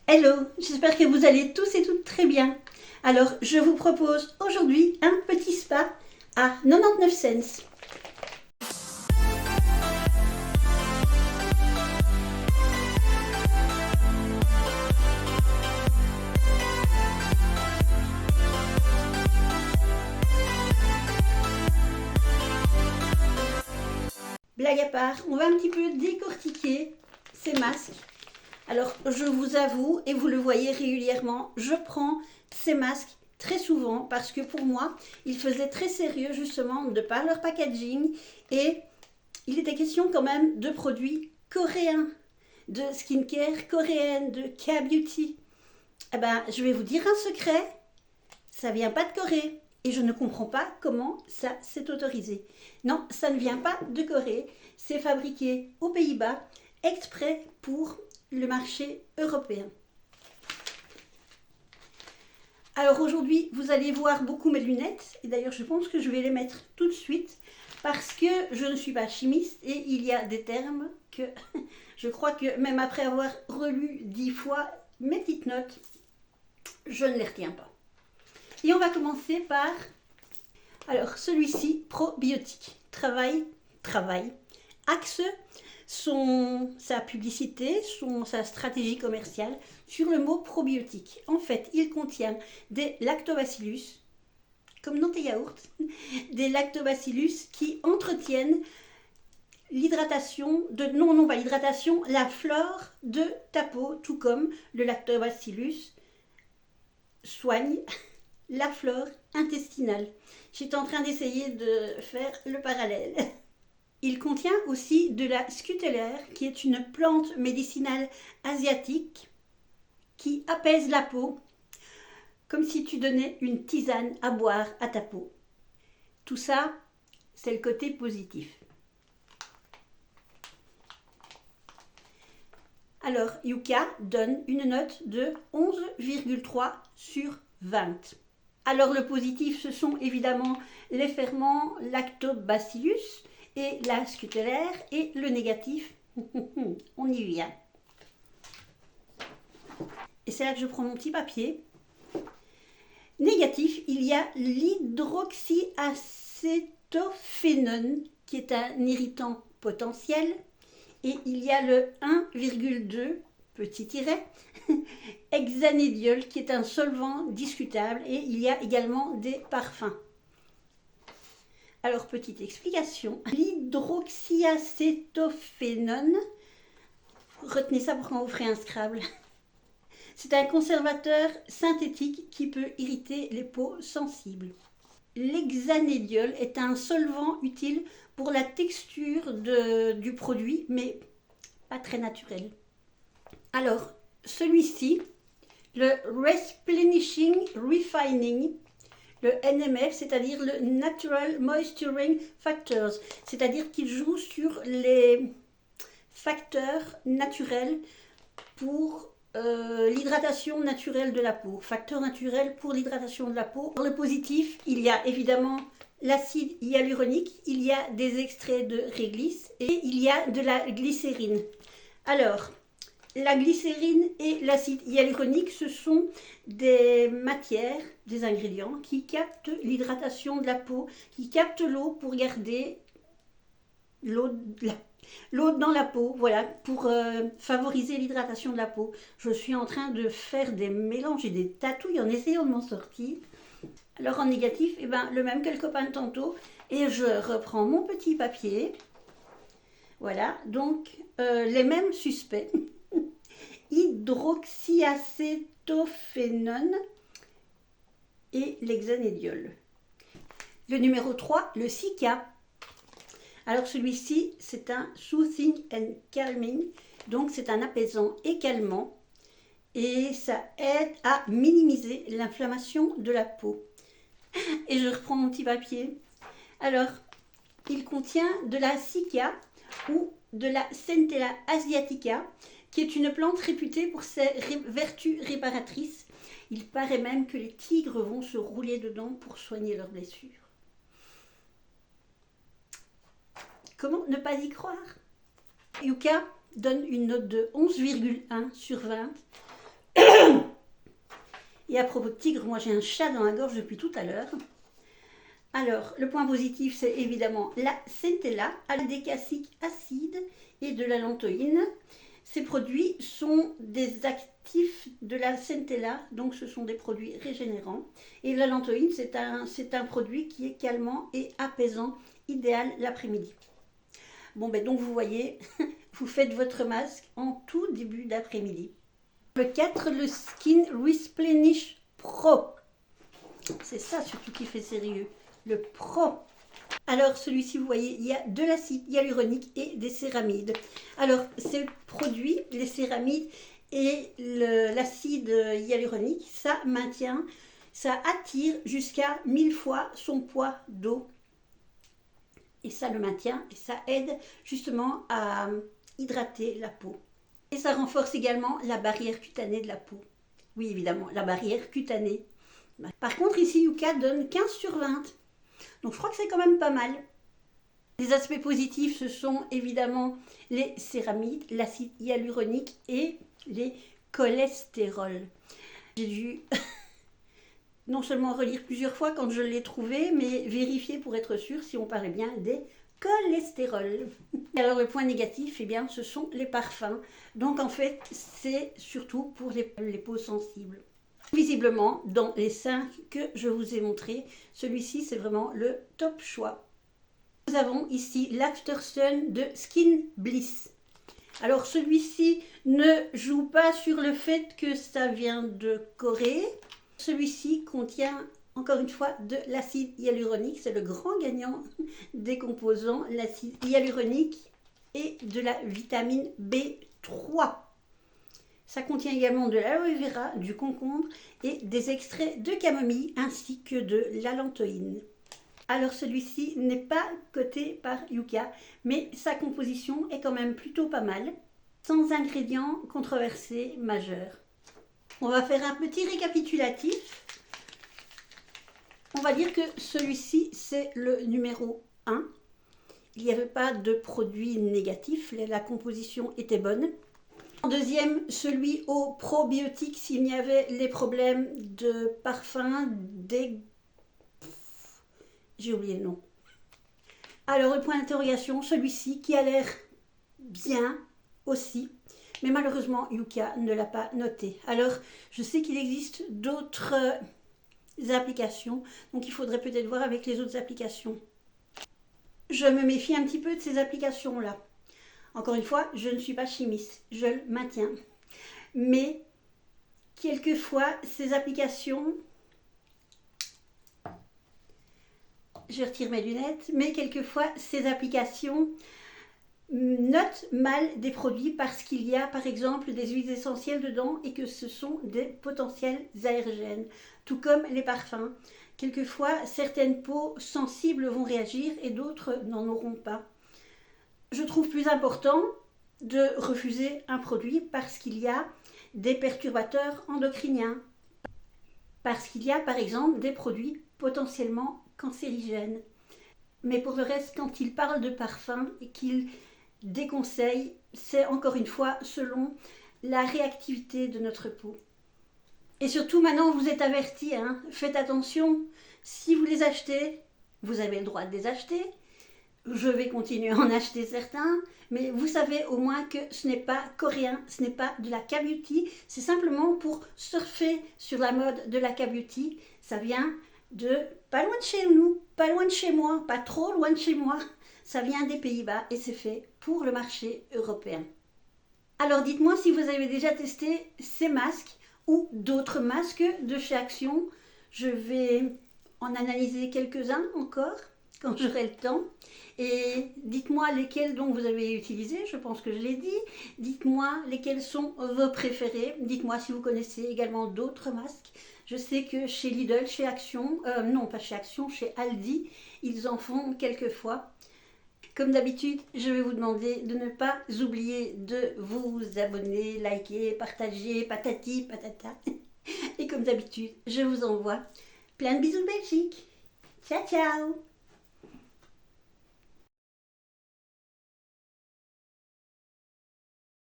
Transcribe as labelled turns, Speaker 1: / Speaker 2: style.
Speaker 1: Hello, j'espère que vous allez tous et toutes très bien. Alors, je vous propose aujourd'hui un petit spa à 99 cents. Blague à part, on va un petit peu décortiquer ces masques. Alors, je vous avoue, et vous le voyez régulièrement, je prends ces masques très souvent parce que pour moi, ils faisaient très sérieux justement de par leur packaging et il était question quand même de produits coréens, de skincare coréenne, de K-beauty. Eh ben, je vais vous dire un secret, ça vient pas de Corée. Et je ne comprends pas comment ça s'est autorisé. Non, ça ne vient pas de Corée. C'est fabriqué aux Pays-Bas, exprès pour le marché européen. Alors aujourd'hui, vous allez voir beaucoup mes lunettes. Et d'ailleurs, je pense que je vais les mettre tout de suite parce que je ne suis pas chimiste et il y a des termes que je crois que même après avoir relu 10 fois mes petites notes, je ne les retiens pas. Et on va commencer par, alors celui-ci, probiotique. Travail, axe sa publicité, sa stratégie commerciale sur le mot probiotique. En fait, il contient des lactobacillus, comme dans tes yaourts, des lactobacillus qui entretiennent l'hydratation, non pas l'hydratation, la flore de ta peau, tout comme le lactobacillus soigne la flore intestinale. J'étais en train d'essayer de faire le parallèle. Il contient aussi de la scutellaire, qui est une plante médicinale asiatique qui apaise la peau, comme si tu donnais une tisane à boire à ta peau. Tout ça, c'est le côté positif. Alors, Yuka donne une note de 11,3 sur 20. Alors le positif, ce sont évidemment les ferments lactobacillus et la scutellaire, et le négatif, on y vient. Et c'est là que je prends mon petit papier. Négatif, il y a l'hydroxyacétophénone qui est un irritant potentiel, et il y a le 1,2 petit tiret hexanédiol qui est un solvant discutable, et il y a également des parfums. Alors, petite explication, l'hydroxyacétophénone, retenez ça pour quand vous ferez un Scrabble, c'est un conservateur synthétique qui peut irriter les peaux sensibles. L'hexanédiol est un solvant utile pour la texture du produit, mais pas très naturel. Alors, celui-ci, le Replenishing Refining, le NMF, c'est-à-dire le Natural Moisturizing Factors, c'est-à-dire qu'il joue sur les facteurs naturels pour l'hydratation naturelle de la peau. Facteurs naturels pour l'hydratation de la peau. Dans le positif, il y a évidemment l'acide hyaluronique, il y a des extraits de réglisse et il y a de la glycérine. Alors, la glycérine et l'acide hyaluronique, ce sont des matières, des ingrédients qui captent l'hydratation de la peau, qui captent l'eau pour garder l'eau dans la peau, voilà, pour favoriser l'hydratation de la peau. Je suis en train de faire des mélanges et des tatouilles en essayant de m'en sortir. Alors en négatif, eh ben, le même que le copain de tantôt, et je reprends mon petit papier. Voilà, donc les mêmes suspects. Hydroxyacétophénone et l'hexanédiol. Le numéro 3, le Cica. Alors celui-ci, c'est un soothing and calming, donc c'est un apaisant et calmant, et ça aide à minimiser l'inflammation de la peau. Et je reprends mon petit papier. Alors, il contient de la Cica ou de la Centella asiatica, qui est une plante réputée pour ses vertus réparatrices. Il paraît même que les tigres vont se rouler dedans pour soigner leurs blessures. Comment ne pas y croire? Yuka donne une note de 11,1 sur 20 Et à propos de tigre, moi j'ai un chat dans la gorge depuis tout à l'heure. Alors, le point positif, c'est évidemment la centella, aldécassique acide et de la lantoïne. Ces produits sont des actifs de la centella, donc ce sont des produits régénérants. Et la lantoïne, c'est un produit qui est calmant et apaisant, idéal l'après-midi. Bon, ben donc vous voyez, vous faites votre masque en tout début d'après-midi. Le 4, le Skin Replenish Pro. C'est ça surtout qui fait sérieux, le Pro. Alors celui-ci, vous voyez, il y a de l'acide hyaluronique et des céramides. Alors ces produits, les céramides et l'acide hyaluronique, ça maintient, ça attire jusqu'à 1000 fois son poids d'eau. Et ça le maintient et ça aide justement à hydrater la peau. Et ça renforce également la barrière cutanée de la peau. Oui, évidemment, la barrière cutanée. Par contre, ici, Yuka donne 15 sur 20. Donc, je crois que c'est quand même pas mal. Les aspects positifs, ce sont évidemment les céramides, l'acide hyaluronique et les cholestérols. J'ai dû non seulement relire plusieurs fois quand je l'ai trouvé, mais vérifier pour être sûr si on parlait bien des cholestérols. Alors le point négatif, eh bien, ce sont les parfums. Donc en fait, c'est surtout pour les peaux sensibles. Visiblement, dans les 5 que je vous ai montrés, celui-ci c'est vraiment le top choix. Nous avons ici l'After Sun de Skin Bliss. Alors celui-ci ne joue pas sur le fait que ça vient de Corée. Celui-ci contient encore une fois de l'acide hyaluronique. C'est le grand gagnant des composants, l'acide hyaluronique et de la vitamine B3. Ça contient également de l'aloe vera, du concombre et des extraits de camomille ainsi que de la lantoïne. Alors celui-ci n'est pas coté par Yuka, mais sa composition est quand même plutôt pas mal, sans ingrédients controversés majeurs. On va faire un petit récapitulatif. On va dire que celui-ci, c'est le numéro 1. Il n'y avait pas de produits négatifs, la composition était bonne. En deuxième, celui au probiotique, s'il y avait les problèmes de parfum, j'ai oublié le nom. Alors, le point d'interrogation, celui-ci qui a l'air bien aussi. Mais malheureusement, Yuka ne l'a pas noté. Alors, je sais qu'il existe d'autres applications, donc il faudrait peut-être voir avec les autres applications. Je me méfie un petit peu de ces applications-là. Encore une fois, je ne suis pas chimiste, je le maintiens. Mais, quelquefois, ces applications... Je retire mes lunettes, mais quelquefois, ces applications notent mal des produits parce qu'il y a par exemple des huiles essentielles dedans et que ce sont des potentiels allergènes, tout comme les parfums. Quelquefois, certaines peaux sensibles vont réagir et d'autres n'en auront pas. Je trouve plus important de refuser un produit parce qu'il y a des perturbateurs endocriniens, parce qu'il y a par exemple des produits potentiellement cancérigènes. Mais pour le reste, quand il parle de parfum et qu'il déconseille, c'est encore une fois selon la réactivité de notre peau. Et surtout maintenant vous êtes avertis, faites attention, si vous les achetez, vous avez le droit de les acheter, je vais continuer à en acheter certains, mais vous savez au moins que ce n'est pas coréen, ce n'est pas de la K-beauty, c'est simplement pour surfer sur la mode de la K-beauty, ça vient de pas loin de chez nous, pas loin de chez moi, pas trop loin de chez moi. Ça vient des Pays-Bas et c'est fait pour le marché européen. Alors dites-moi si vous avez déjà testé ces masques ou d'autres masques de chez Action. Je vais en analyser quelques-uns encore quand j'aurai le temps. Et dites-moi lesquels dont vous avez utilisé, je pense que je l'ai dit. Dites-moi lesquels sont vos préférés. Dites-moi si vous connaissez également d'autres masques. Je sais que chez Lidl, chez Action, non pas chez Action, chez Aldi, ils en font quelquefois. Comme d'habitude, je vais vous demander de ne pas oublier de vous abonner, liker, partager, patati, patata. Et comme d'habitude, je vous envoie plein de bisous de Belgique. Ciao, ciao!